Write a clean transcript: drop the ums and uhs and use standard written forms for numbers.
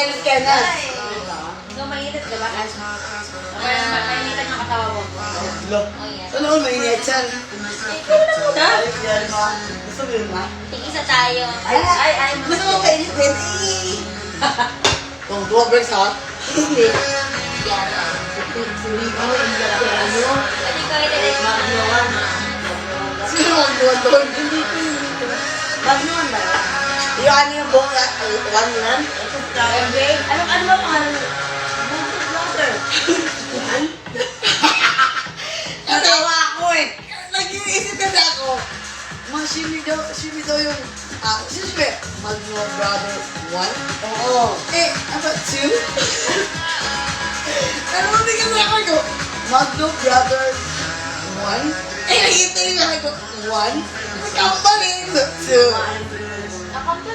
mainit ka na. So, mainit ka ba? Mainitan yung katawa mo. Look. Oh, yes. Ano ko mainit yan? Ikaw na muna. Ay, yan ma. Gusto mo yun ma? Tig-isa tayo. Ay. Gusto mo mainit din? Kung duwa breaks ha? Hindi. Yan. Suri ko, hindi ka kaya mo. Pwede ko ilagay mo. Magnuan. Sino ang duwan doon? Hindi ko yun. Magnuan ba? Yung ano yung buong one yan? Ano ba pangalan? Brother. Yan? Natawa ako eh. Nag-iisip kasi ako. Shimi daw yung, sino Magno Brother 1? Oo. Eh, ano 2? Ano mo tingin na ako ko? Magno Brother 1? Eh, nakita yung ako ko, 1? Nagkampal eh, 2. Nakampal